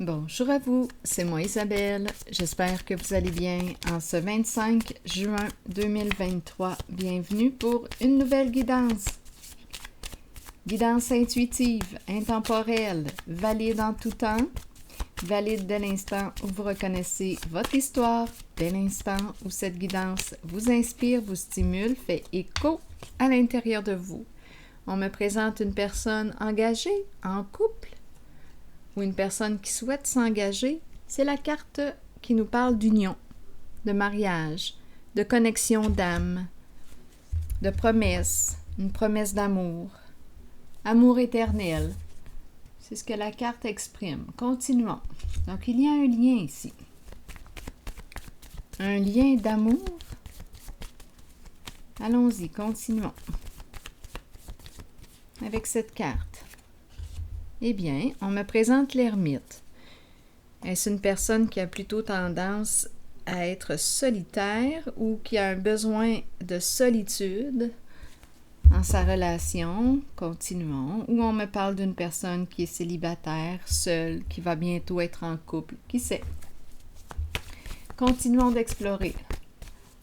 Bonjour à vous, c'est moi Isabelle. J'espère que vous allez bien en ce 25 juin 2023. Bienvenue pour une nouvelle guidance. Guidance intuitive, intemporelle, valide en tout temps, valide dès l'instant où vous reconnaissez votre histoire, dès l'instant où cette guidance vous inspire, vous stimule, fait écho à l'intérieur de vous. On me présente une personne engagée, en couple, ou une personne qui souhaite s'engager. C'est la carte qui nous parle d'union, de mariage, de connexion d'âme, de promesse, une promesse d'amour, amour éternel. C'est ce que la carte exprime. Continuons. Donc, il y a un lien ici. Un lien d'amour. Allons-y, continuons. Avec cette carte. Eh bien, on me présente l'ermite. Est-ce une personne qui a plutôt tendance à être solitaire ou qui a un besoin de solitude en sa relation? Continuons. Ou on me parle d'une personne qui est célibataire, seule, qui va bientôt être en couple. Qui sait? Continuons d'explorer.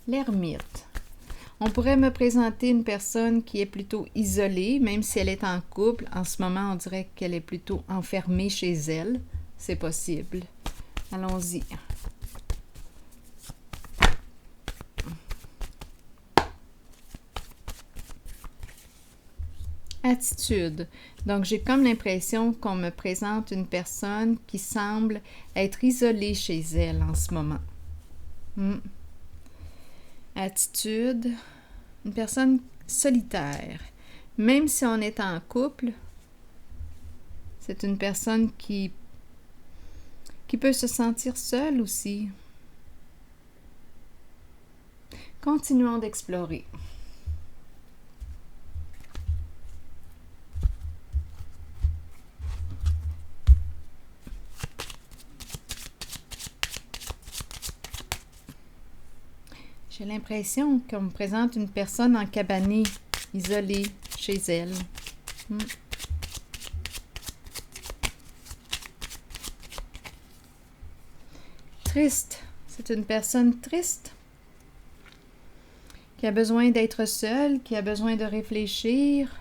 L'ermite. On pourrait me présenter une personne qui est plutôt isolée, même si elle est en couple. En ce moment, on dirait qu'elle est plutôt enfermée chez elle. C'est possible. Allons-y. Attitude. Donc, j'ai comme l'impression qu'on me présente une personne qui semble être isolée chez elle en ce moment. Attitude, une personne solitaire. Même si on est en couple, c'est une personne qui peut se sentir seule aussi. Continuons d'explorer. J'ai l'impression qu'on me présente une personne en cabanée, isolée chez elle. Triste. C'est une personne triste qui a besoin d'être seule, qui a besoin de réfléchir.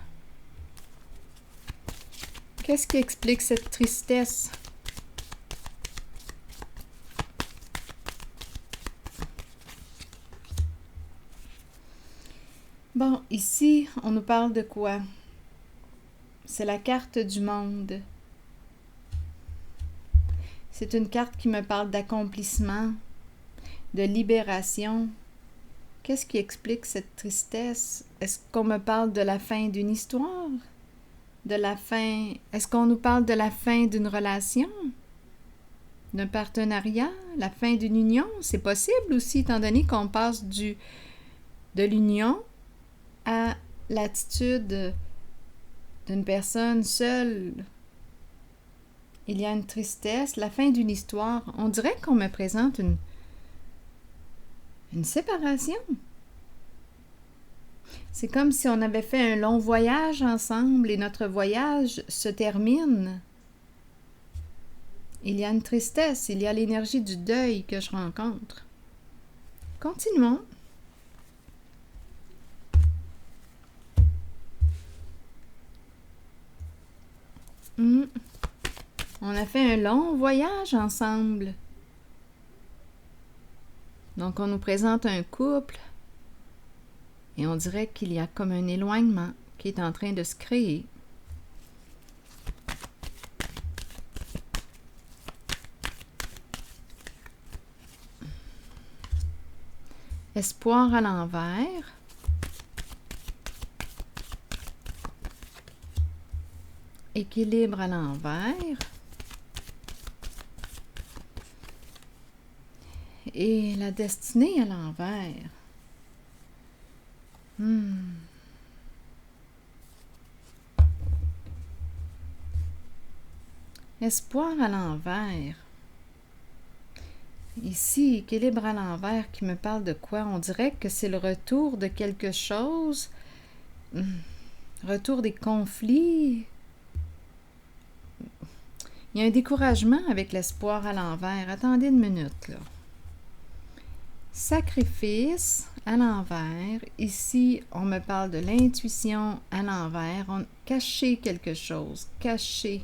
Qu'est-ce qui explique cette tristesse? Bon, ici, on nous parle de quoi? C'est la carte du monde. C'est une carte qui me parle d'accomplissement, de libération. Qu'est-ce qui explique cette tristesse? Est-ce qu'on me parle de la fin d'une histoire? De la fin... Est-ce qu'on nous parle de la fin d'une relation? D'un partenariat? La fin d'une union? C'est possible aussi, étant donné qu'on passe de l'union à l'attitude d'une personne seule. Il y a une tristesse, la fin d'une histoire. On dirait qu'on me présente une séparation. C'est comme si on avait fait un long voyage ensemble et notre voyage se termine. Il y a une tristesse, il y a l'énergie du deuil que je rencontre. Continuons. On a fait un long voyage ensemble. Donc, on nous présente un couple et on dirait qu'il y a comme un éloignement qui est en train de se créer. Espoir à l'envers. Équilibre à l'envers. Et la destinée à l'envers. Espoir à l'envers. Ici, équilibre à l'envers qui me parle de quoi? On dirait que c'est le retour de quelque chose. Retour des conflits. Il y a un découragement avec l'espoir à l'envers. Attendez une minute, là. Sacrifice à l'envers. Ici, on me parle de l'intuition à l'envers. Cacher quelque chose. Cacher.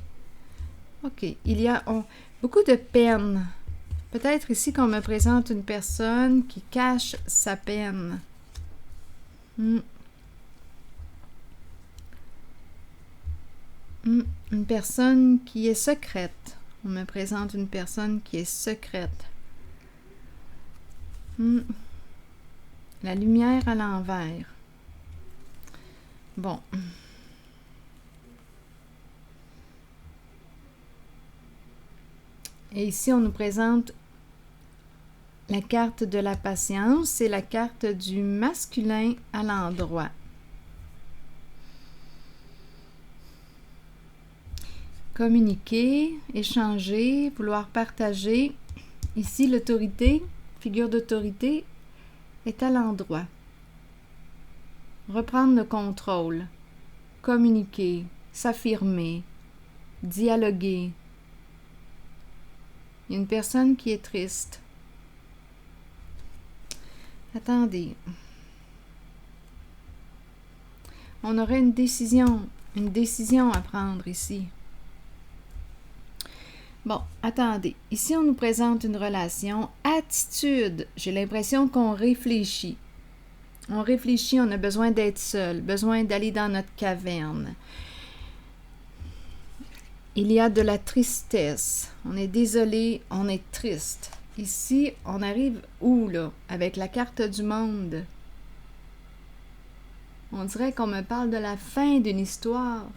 OK. Il y a beaucoup de peine. Peut-être ici qu'on me présente une personne qui cache sa peine. Une personne qui est secrète. On me présente une personne qui est secrète. La lumière à l'envers. Bon. Et ici, on nous présente la carte de la patience. C'est la carte du masculin à l'endroit. Communiquer, échanger, vouloir partager. Ici, l'autorité, figure d'autorité, est à l'endroit. Reprendre le contrôle. Communiquer, s'affirmer, dialoguer. Il y a une personne qui est triste. Attendez. On aurait une décision à prendre ici. Bon, attendez. Ici, on nous présente une relation. Attitude. J'ai l'impression qu'on réfléchit. On réfléchit, on a besoin d'être seul, besoin d'aller dans notre caverne. Il y a de la tristesse. On est désolé, on est triste. Ici, on arrive où, là? Avec la carte du monde. On dirait qu'on me parle de la fin d'une histoire.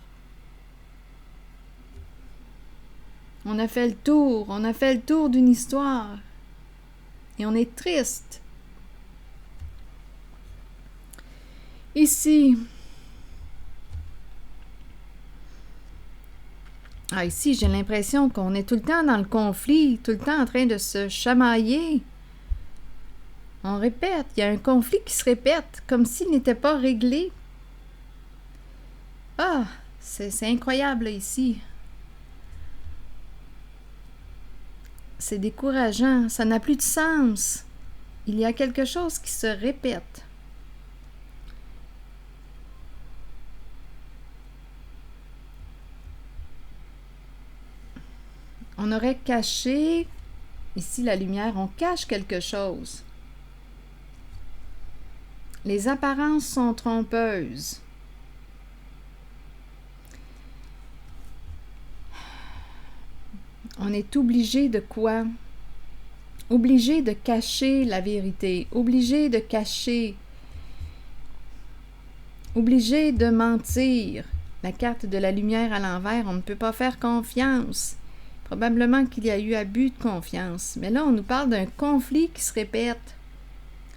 On a fait le tour d'une histoire. Et on est triste. Ici. Ici, j'ai l'impression qu'on est tout le temps dans le conflit, tout le temps en train de se chamailler. On répète, il y a un conflit qui se répète, comme s'il n'était pas réglé. Ah, c'est incroyable, là, ici. C'est décourageant, ça n'a plus de sens. Il y a quelque chose qui se répète. On aurait caché, ici la lumière, on cache quelque chose. Les apparences sont trompeuses. On est obligé de quoi? Obligé de cacher la vérité, obligé de cacher, obligé de mentir. La carte de la lumière à l'envers, on ne peut pas faire confiance. Probablement qu'il y a eu abus de confiance. Mais là, on nous parle d'un conflit qui se répète.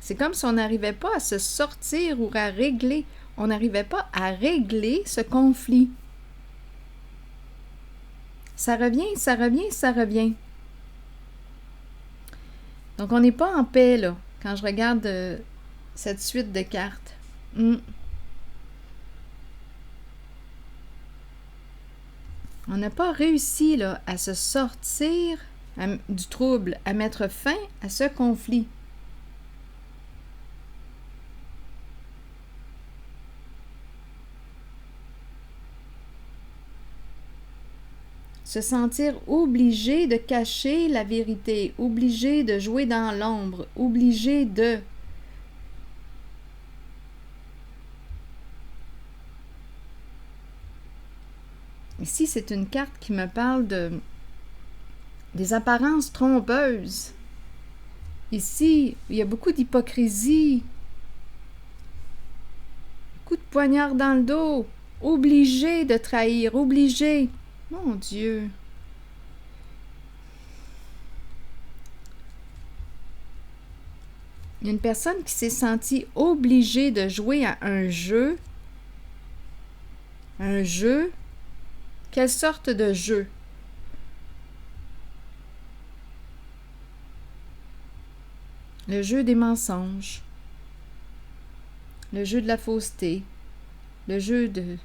C'est comme si on n'arrivait pas à se sortir ou à régler. On n'arrivait pas à régler ce conflit. Ça revient, ça revient, ça revient. Donc, on n'est pas en paix, là, quand je regarde cette suite de cartes. On n'a pas réussi, là, à se sortir du trouble, à mettre fin à ce conflit. Se sentir obligé de cacher la vérité, obligé de jouer dans l'ombre, obligé de... Ici, c'est une carte qui me parle des apparences trompeuses. Ici, il y a beaucoup d'hypocrisie, beaucoup de poignards dans le dos, obligé de trahir, obligé. Mon Dieu! Il y a une personne qui s'est sentie obligée de jouer à un jeu. Un jeu? Quelle sorte de jeu? Le jeu des mensonges. Le jeu de la fausseté. Le jeu de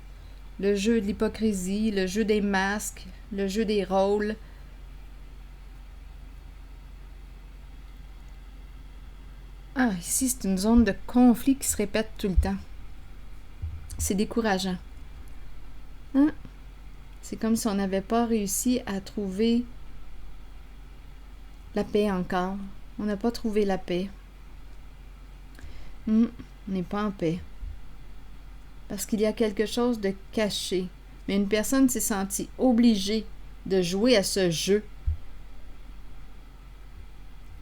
l'hypocrisie, le jeu des masques, le jeu des rôles, Ah, ici, c'est une zone de conflit qui se répète tout le temps. C'est décourageant. Hein? C'est comme si on n'avait pas réussi à trouver la paix encore. On n'a pas trouvé la paix. On n'est pas en paix. Parce qu'il y a quelque chose de caché. Mais une personne s'est sentie obligée de jouer à ce jeu.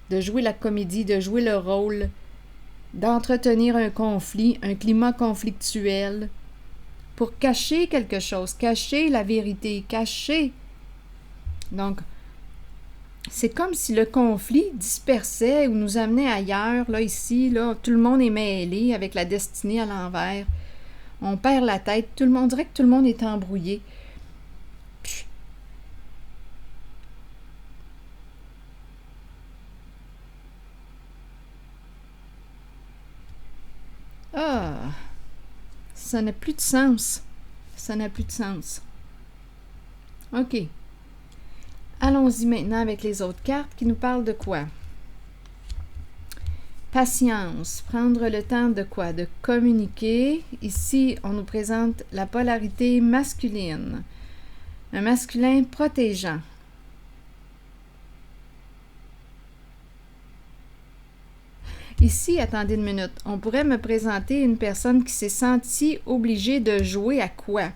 De jouer la comédie, de jouer le rôle, d'entretenir un conflit, un climat conflictuel, pour cacher quelque chose, cacher la vérité, cacher. Donc, c'est comme si le conflit dispersait ou nous amenait ailleurs, là, ici, là, tout le monde est mêlé avec la destinée à l'envers. On perd la tête, tout le monde, on dirait que tout le monde est embrouillé. Ah, ça n'a plus de sens. Ça n'a plus de sens. OK. Allons-y maintenant avec les autres cartes qui nous parlent de quoi? Patience, prendre le temps de quoi? De communiquer. Ici, on nous présente la polarité masculine. Un masculin protégeant. Ici, attendez une minute, on pourrait me présenter une personne qui s'est sentie obligée de jouer à quoi?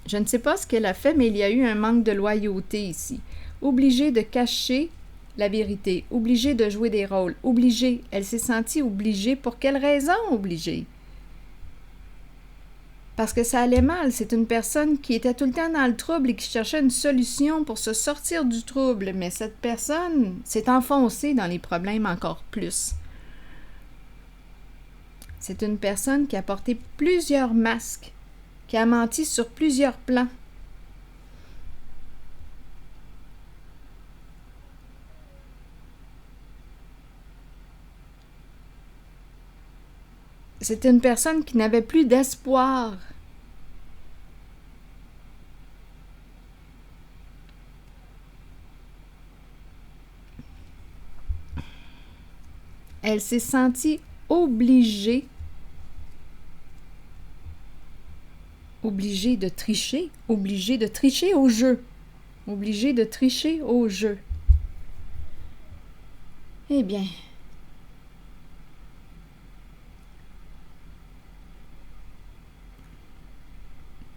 Je ne sais pas ce qu'elle a fait, mais il y a eu un manque de loyauté ici. Obligée de cacher la vérité, obligée de jouer des rôles, obligée. Elle s'est sentie obligée. Pour quelle raison obligée? Parce que ça allait mal. C'est une personne qui était tout le temps dans le trouble et qui cherchait une solution pour se sortir du trouble. Mais cette personne s'est enfoncée dans les problèmes encore plus. C'est une personne qui a porté plusieurs masques, qui a menti sur plusieurs plans. C'est une personne qui n'avait plus d'espoir. Elle s'est sentie obligée de tricher au jeu. Obligée de tricher au jeu. Eh bien,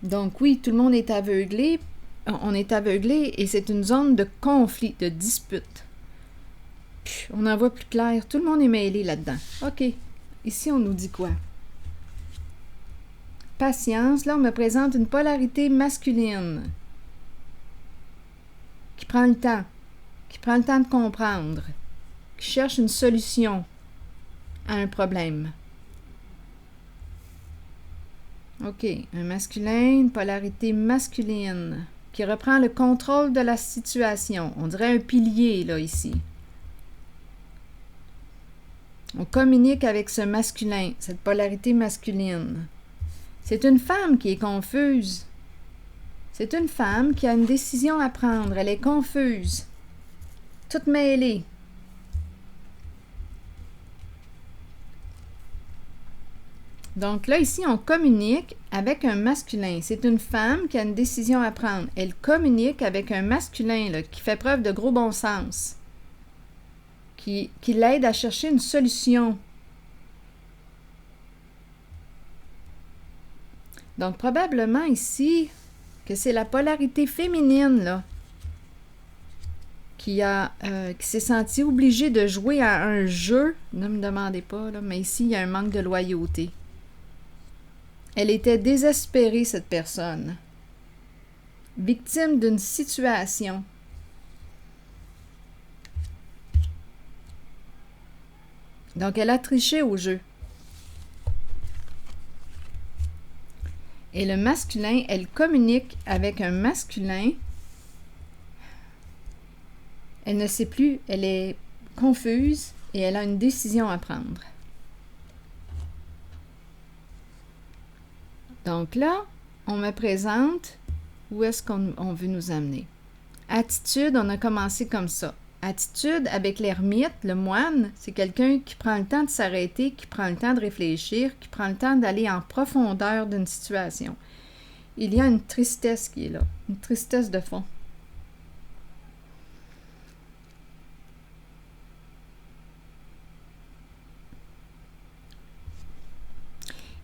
donc oui, tout le monde est aveuglé. On est aveuglé et c'est une zone de conflit, de dispute. On en voit plus clair. Tout le monde est mêlé là-dedans. OK. Ici, on nous dit quoi? Patience. Là, on me présente une polarité masculine qui prend le temps. Qui prend le temps de comprendre. Qui cherche une solution à un problème. OK. Un masculin, une polarité masculine qui reprend le contrôle de la situation. On dirait un pilier, là, ici. On communique avec ce masculin, cette polarité masculine. C'est une femme qui est confuse. C'est une femme qui a une décision à prendre. Elle est confuse. Toute mêlée. Donc là, ici, on communique avec un masculin. C'est une femme qui a une décision à prendre. Elle communique avec un masculin là, qui fait preuve de gros bon sens. Qui l'aide à chercher une solution. Donc, probablement ici, que c'est la polarité féminine, là, qui s'est sentie obligée de jouer à un jeu. Ne me demandez pas, là, mais ici, il y a un manque de loyauté. Elle était désespérée, cette personne. Victime d'une situation. Donc, elle a triché au jeu. Et le masculin, elle communique avec un masculin. Elle ne sait plus, elle est confuse et elle a une décision à prendre. Donc là, on me présente où est-ce qu'on veut nous amener. Attitude, on a commencé comme ça. Attitude avec l'ermite, le moine, c'est quelqu'un qui prend le temps de s'arrêter, qui prend le temps de réfléchir, qui prend le temps d'aller en profondeur d'une situation. Il y a une tristesse qui est là, une tristesse de fond.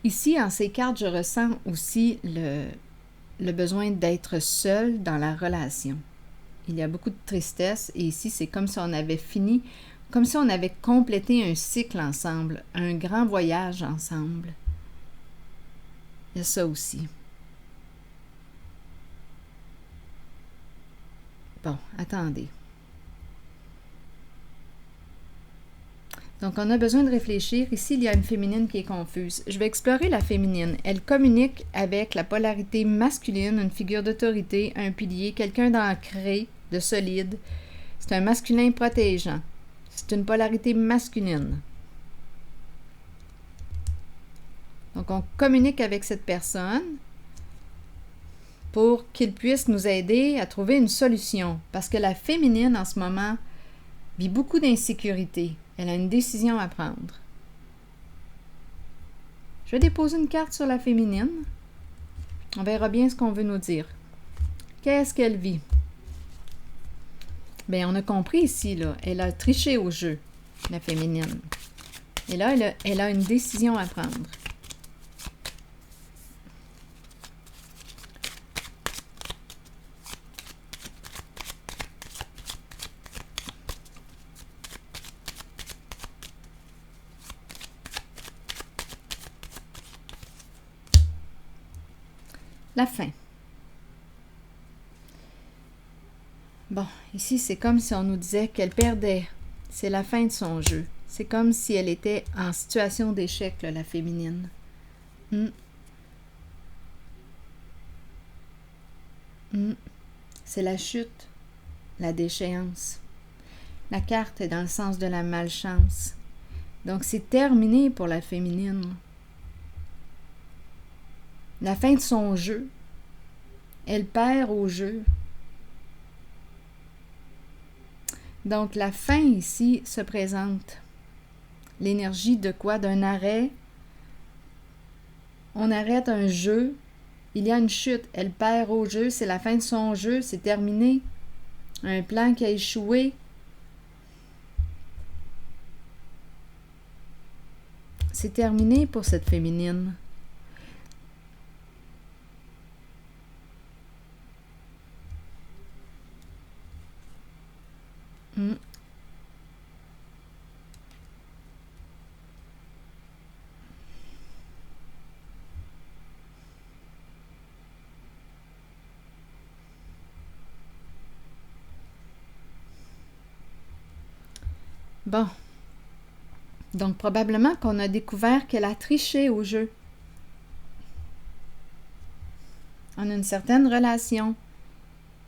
Ici, en ces cartes, je ressens aussi le besoin d'être seul dans la relation. Il y a beaucoup de tristesse et ici, c'est comme si on avait fini, comme si on avait complété un cycle ensemble, un grand voyage ensemble. Il y a ça aussi. Bon, attendez. Donc, on a besoin de réfléchir. Ici, il y a une féminine qui est confuse. Je vais explorer la féminine. Elle communique avec la polarité masculine, une figure d'autorité, un pilier, quelqu'un d'ancré, de solide. C'est un masculin protégeant. C'est une polarité masculine. Donc, on communique avec cette personne pour qu'il puisse nous aider à trouver une solution. Parce que la féminine, en ce moment, vit beaucoup d'insécurité. Elle a une décision à prendre. Je vais déposer une carte sur la féminine. On verra bien ce qu'on veut nous dire. Qu'est-ce qu'elle vit? Bien, on a compris ici, là, elle a triché au jeu, la féminine. Et là, elle a une décision à prendre. La fin. Bon, ici, c'est comme si on nous disait qu'elle perdait. C'est la fin de son jeu. C'est comme si elle était en situation d'échec, là, la féminine. C'est la chute, la déchéance. La carte est dans le sens de la malchance. Donc, c'est terminé pour la féminine. La fin de son jeu. Elle perd au jeu. Donc, la fin ici se présente. L'énergie de quoi? D'un arrêt. On arrête un jeu. Il y a une chute. Elle perd au jeu. C'est la fin de son jeu. C'est terminé. Un plan qui a échoué. C'est terminé pour cette féminine. Bon. Donc, probablement qu'on a découvert qu'elle a triché au jeu. On a une certaine relation,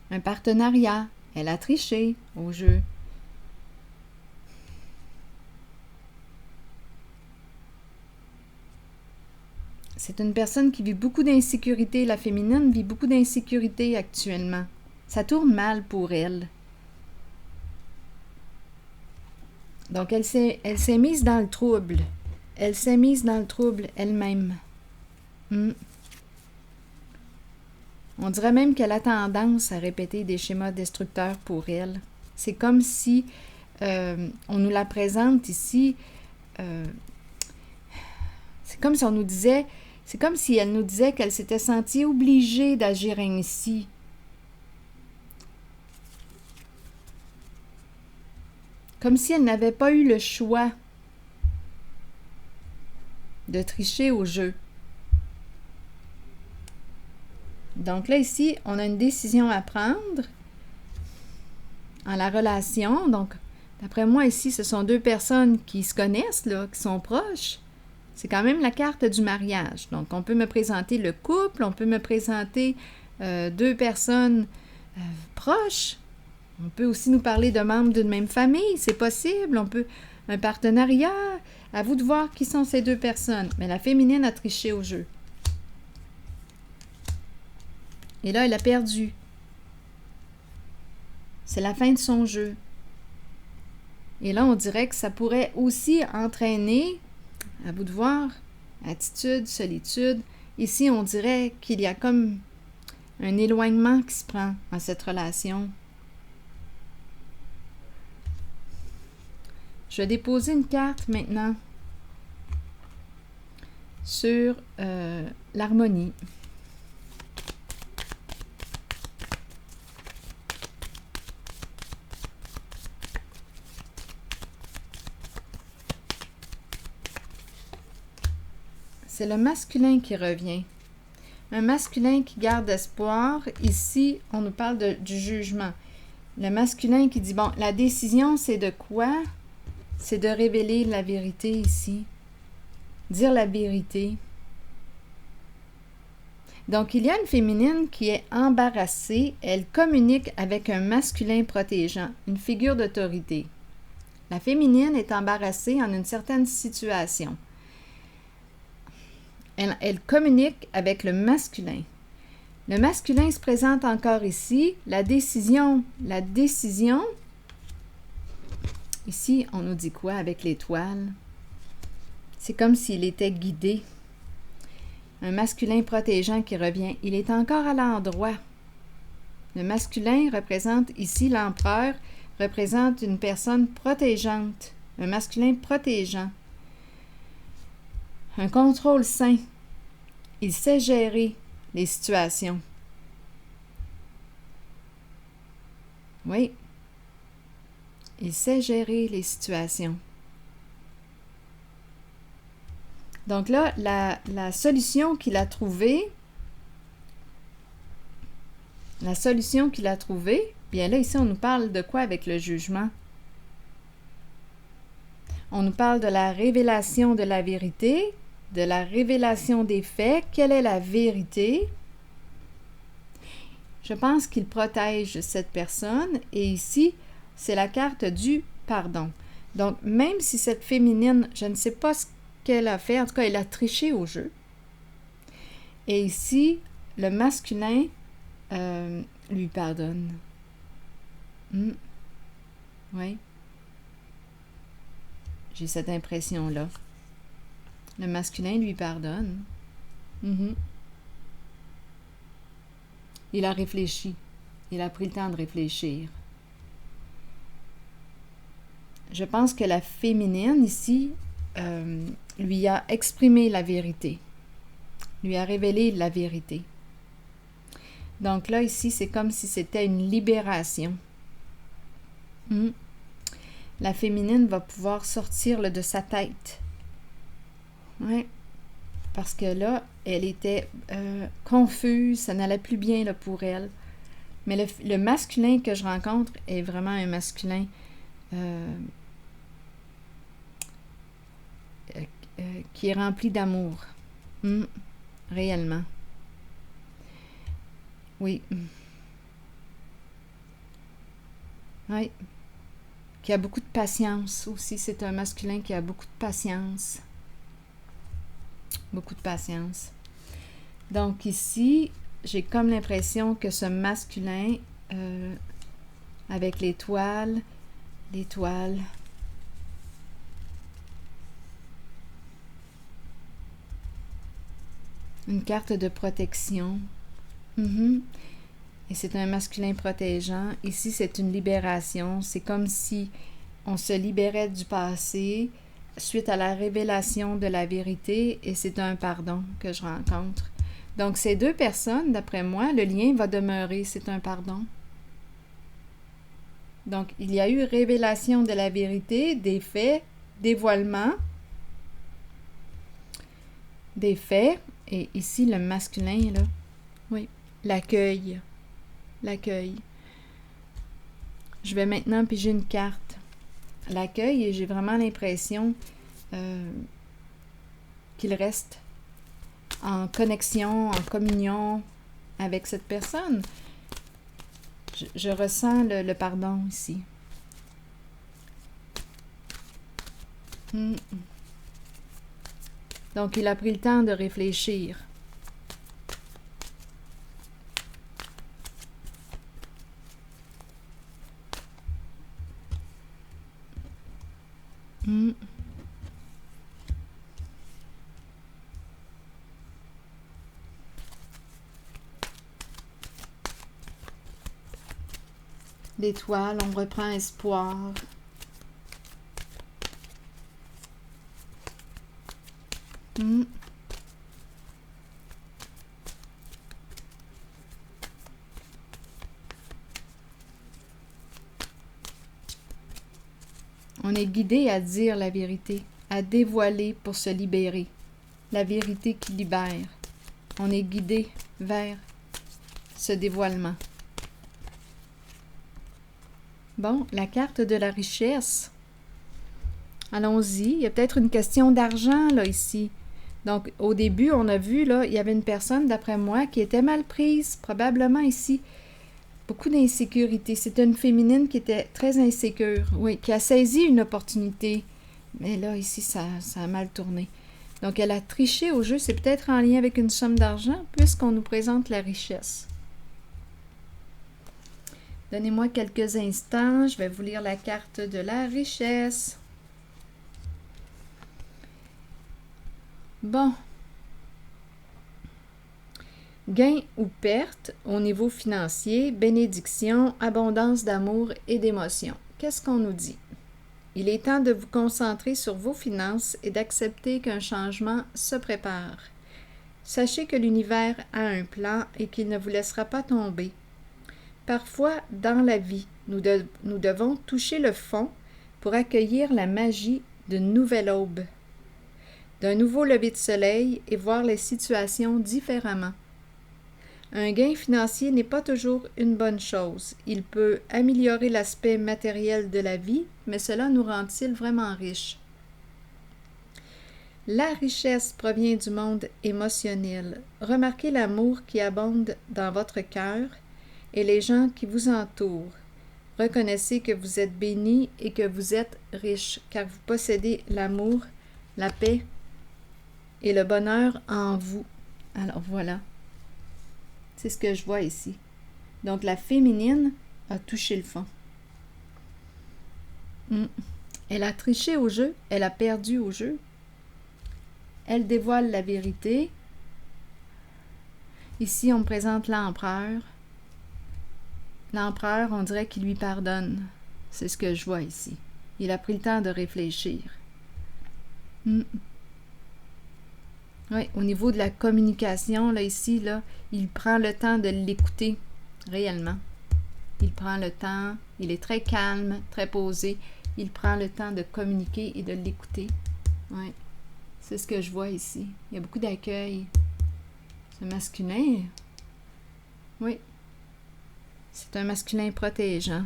un partenariat. Elle a triché au jeu. C'est une personne qui vit beaucoup d'insécurité. La féminine vit beaucoup d'insécurité actuellement. Ça tourne mal pour elle. Donc, elle s'est mise dans le trouble. Elle s'est mise dans le trouble elle-même. On dirait même qu'elle a tendance à répéter des schémas destructeurs pour elle. C'est comme si on nous la présente ici. C'est comme si on nous disait, c'est comme si elle nous disait qu'elle s'était sentie obligée d'agir ainsi. Comme si elle n'avait pas eu le choix de tricher au jeu. Donc là, ici, on a une décision à prendre en la relation. Donc, d'après moi, ici, ce sont deux personnes qui se connaissent, là, qui sont proches. C'est quand même la carte du mariage. Donc, on peut me présenter le couple, on peut me présenter deux personnes proches. On peut aussi nous parler de membres d'une même famille, c'est possible. On peut un partenariat. À vous de voir qui sont ces deux personnes. Mais la féminine a triché au jeu. Et là, elle a perdu. C'est la fin de son jeu. Et là, on dirait que ça pourrait aussi entraîner, à vous de voir, attitude, solitude. Ici, on dirait qu'il y a comme un éloignement qui se prend dans cette relation. Je vais déposer une carte maintenant sur l'harmonie. C'est le masculin qui revient. Un masculin qui garde espoir. Ici, on nous parle du jugement. Le masculin qui dit, bon, la décision, c'est de quoi? C'est de révéler la vérité ici. Dire la vérité. Donc, il y a une féminine qui est embarrassée. Elle communique avec un masculin protégeant, une figure d'autorité. La féminine est embarrassée en une certaine situation. Elle communique avec le masculin. Le masculin se présente encore ici. La décision, ici, on nous dit quoi avec l'étoile? C'est comme s'il était guidé. Un masculin protégeant qui revient. Il est encore à l'endroit. Le masculin représente ici l'empereur, représente une personne protégeante. Un masculin protégeant. Un contrôle sain. Il sait gérer les situations. Oui. Il sait gérer les situations. Donc là, la solution qu'il a trouvée, bien là, ici, on nous parle de quoi avec le jugement? On nous parle de la révélation de la vérité, de la révélation des faits. Quelle est la vérité? Je pense qu'il protège cette personne. Et ici, c'est la carte du pardon. Donc, même si cette féminine, je ne sais pas ce qu'elle a fait, en tout cas, elle a triché au jeu. Et ici, le masculin lui pardonne. Oui. J'ai cette impression-là. Le masculin lui pardonne. Il a réfléchi. Il a pris le temps de réfléchir. Je pense que la féminine, ici, lui a exprimé la vérité. Lui a révélé la vérité. Donc là, ici, c'est comme si c'était une libération. La féminine va pouvoir sortir là, de sa tête. Oui. Parce que là, elle était confuse, ça n'allait plus bien là, pour elle. Mais le masculin que je rencontre est vraiment un masculin qui est rempli d'amour. Réellement. Oui. Oui. Qui a beaucoup de patience aussi. C'est un masculin qui a beaucoup de patience. Beaucoup de patience. Donc ici, j'ai comme l'impression que ce masculin, avec l'étoile, une carte de protection. Et c'est un masculin protégeant. Ici, c'est une libération. C'est comme si on se libérait du passé suite à la révélation de la vérité, et c'est un pardon que je rencontre. Donc, ces deux personnes, d'après moi, le lien va demeurer, c'est un pardon. Donc, il y a eu révélation de la vérité, des faits, dévoilement, des faits, et ici, le masculin, là, oui, l'accueil. Je vais maintenant piger une carte. L'accueil, et j'ai vraiment l'impression qu'il reste en connexion, en communion avec cette personne. Je ressens le pardon ici. Donc, il a pris le temps de réfléchir. Hmm. L'étoile, on reprend espoir. Hmm. On est guidé à dire la vérité, à dévoiler pour se libérer. La vérité qui libère. On est guidé vers ce dévoilement. Bon, la carte de la richesse. Allons-y. Il y a peut-être une question d'argent, là, ici. Donc, au début, on a vu, là, il y avait une personne, d'après moi, qui était mal prise, probablement ici. Beaucoup d'insécurité. C'était une féminine qui était très insécure, oui, qui a saisi une opportunité. Mais là, ici, ça a mal tourné. Donc, elle a triché au jeu. C'est peut-être en lien avec une somme d'argent, puisqu'on nous présente la richesse. Donnez-moi quelques instants. Je vais vous lire la carte de la richesse. Bon. Gain ou perte au niveau financier, bénédiction, abondance d'amour et d'émotion. Qu'est-ce qu'on nous dit? Il est temps de vous concentrer sur vos finances et d'accepter qu'un changement se prépare. Sachez que l'univers a un plan et qu'il ne vous laissera pas tomber. Parfois, dans la vie, nous devons toucher le fond pour accueillir la magie d'une nouvelle aube, d'un nouveau lever de soleil et voir les situations différemment. Un gain financier n'est pas toujours une bonne chose. Il peut améliorer l'aspect matériel de la vie, mais cela nous rend-il vraiment riches? La richesse provient du monde émotionnel. Remarquez l'amour qui abonde dans votre cœur et les gens qui vous entourent. Reconnaissez que vous êtes béni et que vous êtes riche, car vous possédez l'amour, la paix et le bonheur en vous. Alors voilà. C'est ce que je vois ici. Donc, la féminine a touché le fond. Elle a triché au jeu, elle a perdu au jeu. Elle dévoile la vérité. Ici, on me présente l'empereur. L'empereur, on dirait qu'il lui pardonne. C'est ce que je vois ici. Il a pris le temps de réfléchir. Oui, au niveau de la communication, là, ici, là, il prend le temps de l'écouter, réellement. Il prend le temps, il est très calme, très posé. Il prend le temps de communiquer et de l'écouter. Oui, c'est ce que je vois ici. Il y a beaucoup d'accueil. C'est masculin. Oui. C'est un masculin protégeant.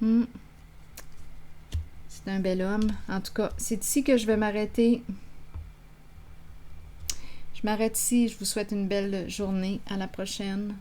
C'est un bel homme. En tout cas, c'est ici que je vais m'arrêter. Je m'arrête ici. Je vous souhaite une belle journée. À la prochaine.